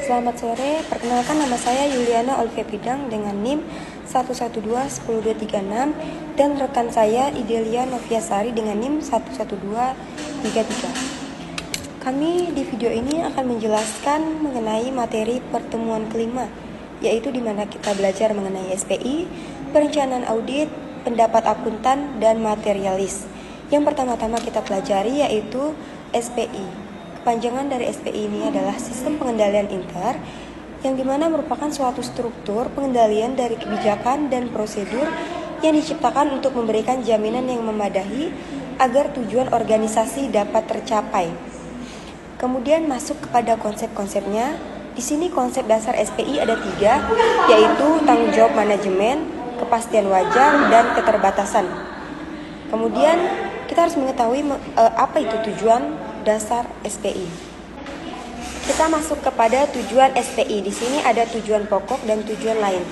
Selamat sore, perkenalkan nama saya Yuliana Olivia Bidang dengan NIM 112-10236 dan rekan saya Idelia Noviasari dengan NIM 11233. Kami di video ini akan menjelaskan mengenai materi pertemuan kelima, yaitu di mana kita belajar mengenai SPI, perencanaan audit, pendapat akuntan, dan materialis. Yang pertama-tama kita pelajari yaitu SPI. Kepanjangan dari SPI ini adalah Sistem Pengendalian Inter, yang dimana merupakan suatu struktur pengendalian dari kebijakan dan prosedur yang diciptakan untuk memberikan jaminan yang memadai agar tujuan organisasi dapat tercapai. Kemudian masuk kepada konsep-konsepnya. Di sini konsep dasar SPI ada 3, yaitu tanggung jawab manajemen, kepastian wajar, dan keterbatasan. Kemudian kita harus mengetahui apa itu tujuan dasar SPI. Kita masuk kepada tujuan SPI. Di sini ada tujuan pokok dan tujuan lain.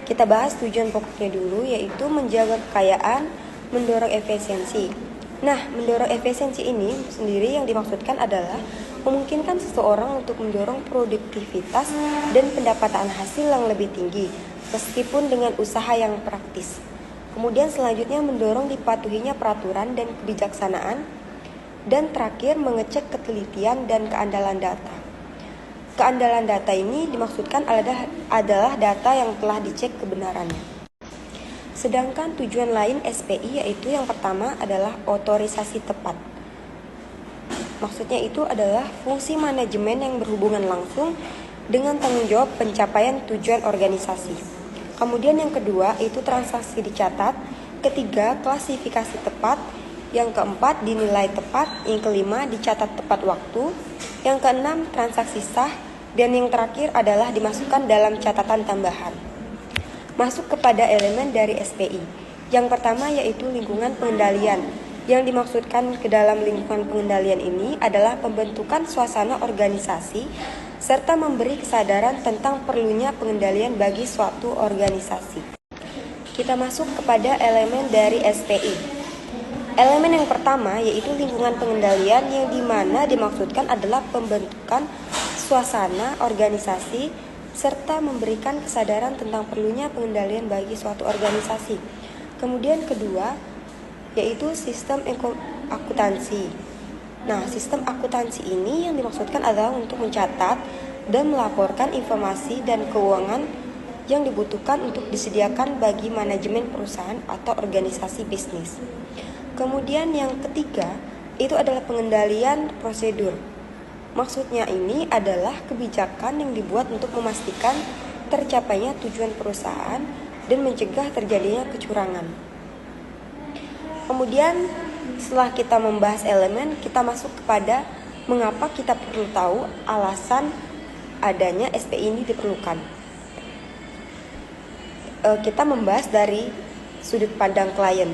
Kita bahas tujuan pokoknya dulu, yaitu menjaga kekayaan, mendorong efisiensi. Nah, mendorong efisiensi ini sendiri yang dimaksudkan adalah memungkinkan seseorang untuk mendorong produktivitas dan pendapatan hasil yang lebih tinggi, meskipun dengan usaha yang praktis. Kemudian selanjutnya mendorong dipatuhinya peraturan dan kebijaksanaan. Dan terakhir mengecek ketelitian dan keandalan data. Keandalan data ini dimaksudkan adalah data yang telah dicek kebenarannya. Sedangkan tujuan lain SPI yaitu yang pertama adalah otorisasi tepat. Maksudnya itu adalah fungsi manajemen yang berhubungan langsung dengan tanggung jawab pencapaian tujuan organisasi. Kemudian yang kedua itu transaksi dicatat, ketiga klasifikasi tepat, yang keempat dinilai tepat, yang kelima dicatat tepat waktu, yang keenam transaksi sah, dan yang terakhir adalah dimasukkan dalam catatan tambahan. Masuk kepada elemen dari SPI. Yang pertama yaitu lingkungan pengendalian. Yang dimaksudkan ke dalam lingkungan pengendalian ini adalah pembentukan suasana organisasi serta memberi kesadaran tentang perlunya pengendalian bagi suatu organisasi. Kita masuk kepada elemen dari SPI. Elemen yang pertama yaitu lingkungan pengendalian, yang dimana dimaksudkan adalah pembentukan suasana organisasi serta memberikan kesadaran tentang perlunya pengendalian bagi suatu organisasi. Kemudian kedua yaitu sistem akuntansi. Nah, sistem akuntansi ini yang dimaksudkan adalah untuk mencatat dan melaporkan informasi dan keuangan yang dibutuhkan untuk disediakan bagi manajemen perusahaan atau organisasi bisnis. Kemudian yang ketiga itu adalah pengendalian prosedur. Maksudnya ini adalah kebijakan yang dibuat untuk memastikan tercapainya tujuan perusahaan dan mencegah terjadinya kecurangan. Kemudian setelah kita membahas elemen, kita masuk kepada mengapa kita perlu tahu alasan adanya SPI ini diperlukan. Kita membahas dari sudut pandang klien.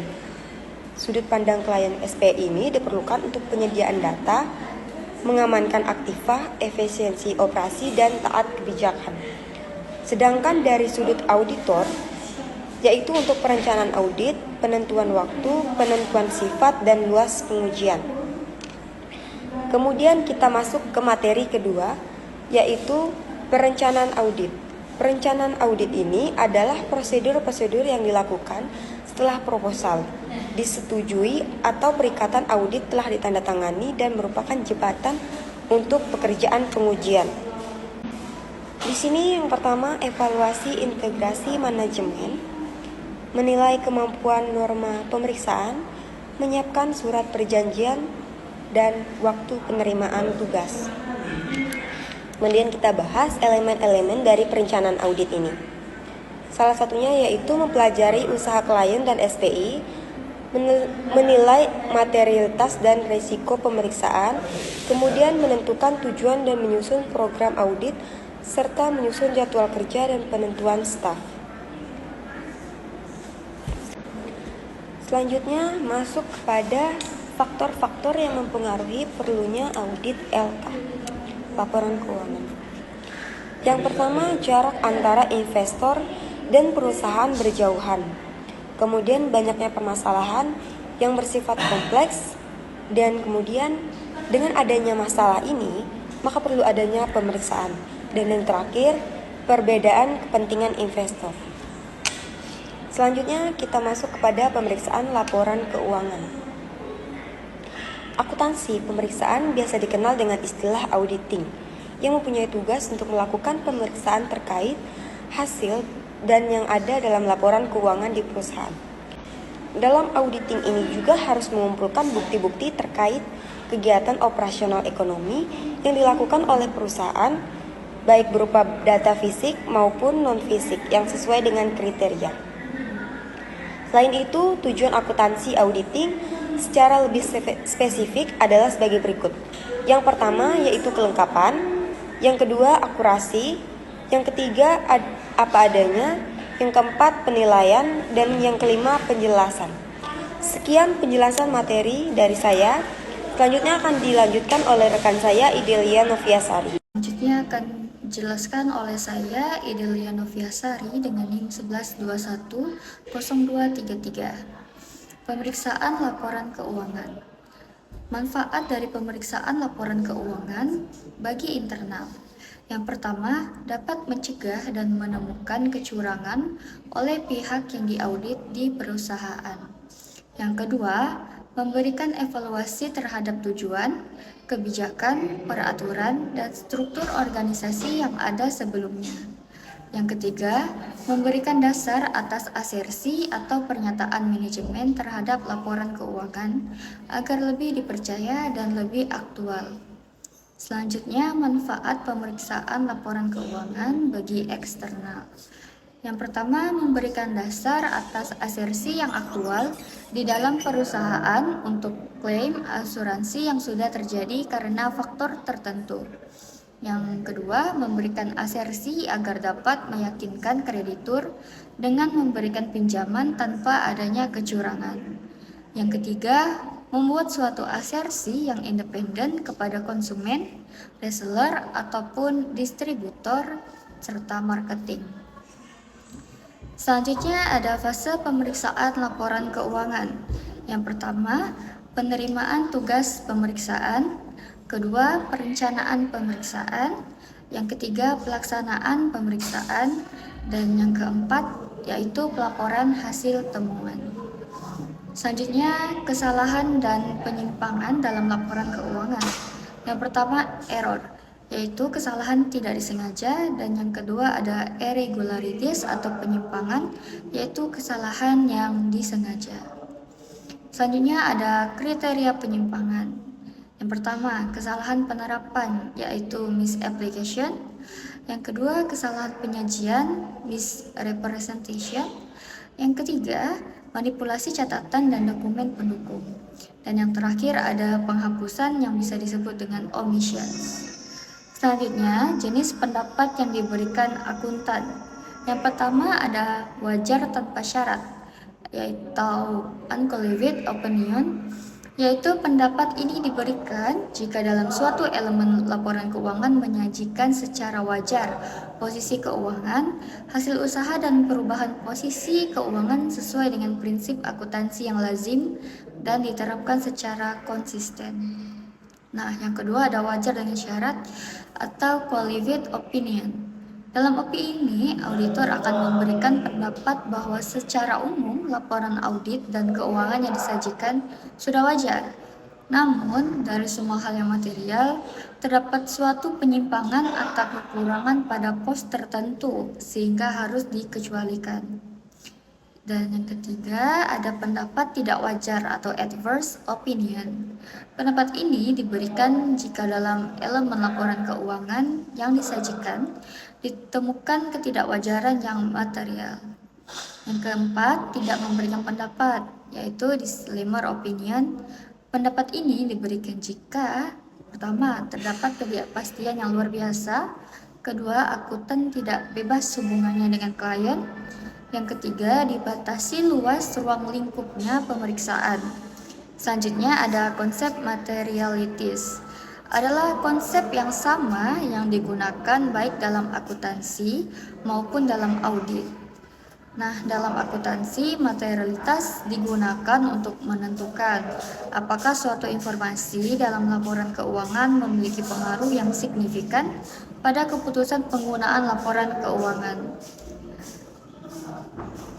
Sudut pandang klien SPI ini diperlukan untuk penyediaan data, mengamankan aktiva, efisiensi operasi, dan taat kebijakan. Sedangkan dari sudut auditor, yaitu untuk perencanaan audit, penentuan waktu, penentuan sifat, dan luas pengujian. Kemudian kita masuk ke materi kedua, yaitu perencanaan audit. Perencanaan audit ini adalah prosedur-prosedur yang dilakukan setelah proposal disetujui atau perikatan audit telah ditandatangani dan merupakan jembatan untuk pekerjaan pengujian. Di sini yang pertama evaluasi integrasi manajemen, menilai kemampuan norma pemeriksaan, menyiapkan surat perjanjian, dan waktu penerimaan tugas. Kemudian kita bahas elemen-elemen dari perencanaan audit ini. Salah satunya yaitu mempelajari usaha klien dan SPI, menilai materialitas dan risiko pemeriksaan, kemudian menentukan tujuan dan menyusun program audit, serta menyusun jadwal kerja dan penentuan staf. Selanjutnya masuk kepada faktor-faktor yang mempengaruhi perlunya audit LK, laporan keuangan. Yang pertama, jarak antara investor dan perusahaan berjauhan. Kemudian banyaknya permasalahan yang bersifat kompleks, dan kemudian dengan adanya masalah ini, maka perlu adanya pemeriksaan. Dan yang terakhir, perbedaan kepentingan investor. Selanjutnya kita masuk kepada pemeriksaan laporan keuangan. Akuntansi pemeriksaan biasa dikenal dengan istilah auditing, yang mempunyai tugas untuk melakukan pemeriksaan terkait hasil dan yang ada dalam laporan keuangan di perusahaan. Dalam auditing ini juga harus mengumpulkan bukti-bukti terkait kegiatan operasional ekonomi yang dilakukan oleh perusahaan, baik berupa data fisik maupun non-fisik yang sesuai dengan kriteria. Selain itu, tujuan akuntansi auditing secara lebih spesifik adalah sebagai berikut. Yang pertama yaitu kelengkapan, yang kedua akurasi, yang ketiga apa adanya, yang keempat penilaian, dan yang kelima penjelasan. Sekian penjelasan materi dari saya. Selanjutnya akan dilanjutkan oleh rekan saya Idelia Noviasari. Selanjutnya akan dijelaskan oleh saya Idelia Noviasari dengan NIM 11210233. Pemeriksaan laporan keuangan. Manfaat dari pemeriksaan laporan keuangan bagi internal. Yang pertama, dapat mencegah dan menemukan kecurangan oleh pihak yang diaudit di perusahaan. Yang kedua, memberikan evaluasi terhadap tujuan, kebijakan, peraturan, dan struktur organisasi yang ada sebelumnya. Yang ketiga, memberikan dasar atas asersi atau pernyataan manajemen terhadap laporan keuangan agar lebih dipercaya dan lebih aktual. Selanjutnya, manfaat pemeriksaan laporan keuangan bagi eksternal. Yang pertama, memberikan dasar atas asersi yang aktual di dalam perusahaan untuk klaim asuransi yang sudah terjadi karena faktor tertentu. Yang kedua, memberikan asersi agar dapat meyakinkan kreditur dengan memberikan pinjaman tanpa adanya kecurangan. Yang ketiga, membuat suatu asersi yang independen kepada konsumen, reseller, ataupun distributor, serta marketing. Selanjutnya ada fase pemeriksaan laporan keuangan. Yang pertama, penerimaan tugas pemeriksaan. Kedua, perencanaan pemeriksaan. Yang ketiga, pelaksanaan pemeriksaan. Dan yang keempat, yaitu pelaporan hasil temuan. Selanjutnya, kesalahan dan penyimpangan dalam laporan keuangan. Yang pertama, error, yaitu kesalahan tidak disengaja. Dan yang kedua ada irregularities atau penyimpangan, yaitu kesalahan yang disengaja. Selanjutnya ada kriteria penyimpangan. Yang pertama, kesalahan penerapan, yaitu misapplication. Yang kedua, kesalahan penyajian, misrepresentation. Yang ketiga, manipulasi catatan dan dokumen pendukung. Dan yang terakhir ada penghapusan yang bisa disebut dengan omissions. Selanjutnya, jenis pendapat yang diberikan akuntan. Yang pertama ada wajar tanpa syarat, yaitu unqualified opinion, yaitu pendapat ini diberikan jika dalam suatu elemen laporan keuangan menyajikan secara wajar posisi keuangan, hasil usaha dan perubahan posisi keuangan sesuai dengan prinsip akuntansi yang lazim dan diterapkan secara konsisten. Nah, yang kedua ada wajar dengan syarat atau qualified opinion. Dalam OPI ini, auditor akan memberikan pendapat bahwa secara umum laporan audit dan keuangan yang disajikan sudah wajar. Namun, dari semua hal yang material, terdapat suatu penyimpangan atau kekurangan pada pos tertentu sehingga harus dikecualikan. Dan yang ketiga, ada pendapat tidak wajar atau adverse opinion. Pendapat ini diberikan jika dalam elemen laporan keuangan yang disajikan ditemukan ketidakwajaran yang material. Yang keempat, tidak memberikan pendapat, yaitu disclaimer opinion. Pendapat ini diberikan jika pertama, terdapat ketidakpastian yang luar biasa. Kedua, akuntan tidak bebas hubungannya dengan klien. Yang ketiga, dibatasi luas ruang lingkupnya pemeriksaan. Selanjutnya ada konsep materialities. Adalah konsep yang sama yang digunakan baik dalam akuntansi maupun dalam audit. Nah, dalam akuntansi, materialitas digunakan untuk menentukan apakah suatu informasi dalam laporan keuangan memiliki pengaruh yang signifikan pada keputusan penggunaan laporan keuangan.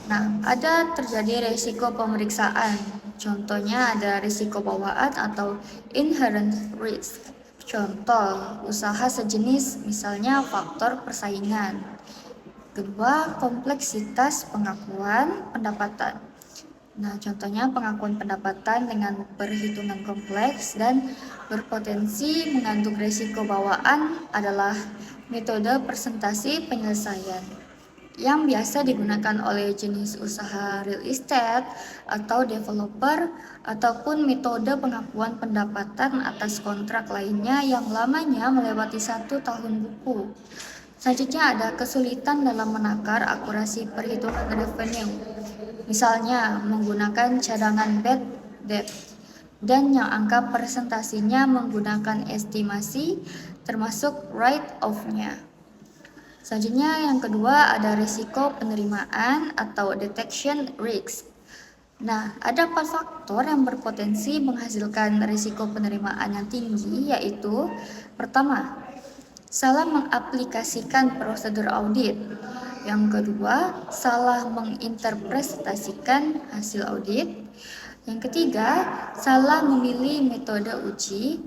Nah, ada terjadi risiko pemeriksaan. Contohnya ada risiko bawaan atau inherent risk. Contoh, usaha sejenis misalnya faktor persaingan. Kedua, kompleksitas pengakuan pendapatan. Nah, contohnya pengakuan pendapatan dengan perhitungan kompleks dan berpotensi mengandung risiko bawaan adalah metode presentasi penyelesaian yang biasa digunakan oleh jenis usaha real estate atau developer ataupun metode pengakuan pendapatan atas kontrak lainnya yang lamanya melewati 1 tahun buku. Selanjutnya ada kesulitan dalam menakar akurasi perhitungan revenue. Misalnya menggunakan cadangan bad debt dan yang angka presentasinya menggunakan estimasi termasuk write-off-nya. Selanjutnya yang kedua ada risiko penerimaan atau detection risk. Nah, ada 4 faktor yang berpotensi menghasilkan risiko penerimaan yang tinggi, yaitu pertama, salah mengaplikasikan prosedur audit. Yang kedua, salah menginterpretasikan hasil audit. Yang ketiga, salah memilih metode uji.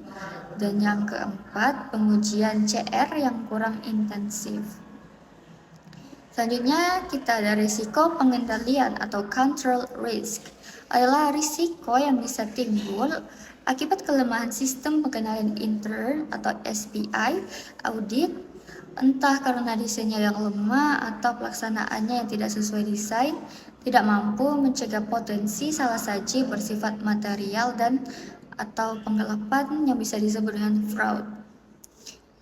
Dan yang keempat, pengujian CR yang kurang intensif. Selanjutnya kita ada risiko pengendalian atau control risk. Adalah risiko yang bisa timbul akibat kelemahan sistem pengendalian intern atau SPI audit, entah karena desainnya yang lemah atau pelaksanaannya yang tidak sesuai desain, tidak mampu mencegah potensi salah saji bersifat material dan atau penggelapan yang bisa disebut dengan fraud.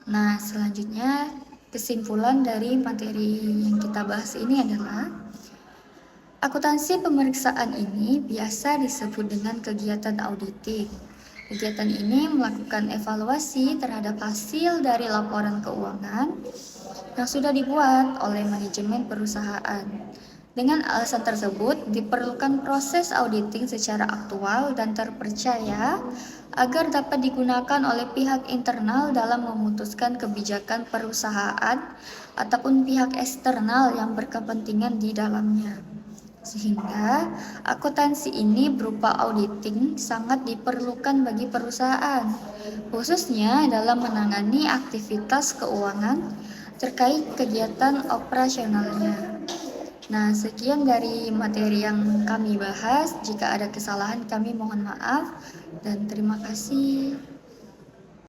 Nah, selanjutnya kesimpulan dari materi yang kita bahas ini adalah akuntansi pemeriksaan ini biasa disebut dengan kegiatan auditing. Kegiatan ini melakukan evaluasi terhadap hasil dari laporan keuangan yang sudah dibuat oleh manajemen perusahaan. Dengan alasan tersebut, diperlukan proses auditing secara aktual dan terpercaya agar dapat digunakan oleh pihak internal dalam memutuskan kebijakan perusahaan ataupun pihak eksternal yang berkepentingan di dalamnya. Sehingga akuntansi ini berupa auditing sangat diperlukan bagi perusahaan, khususnya dalam menangani aktivitas keuangan terkait kegiatan operasionalnya. Nah, sekian dari materi yang kami bahas. Jika ada kesalahan, kami mohon maaf dan terima kasih.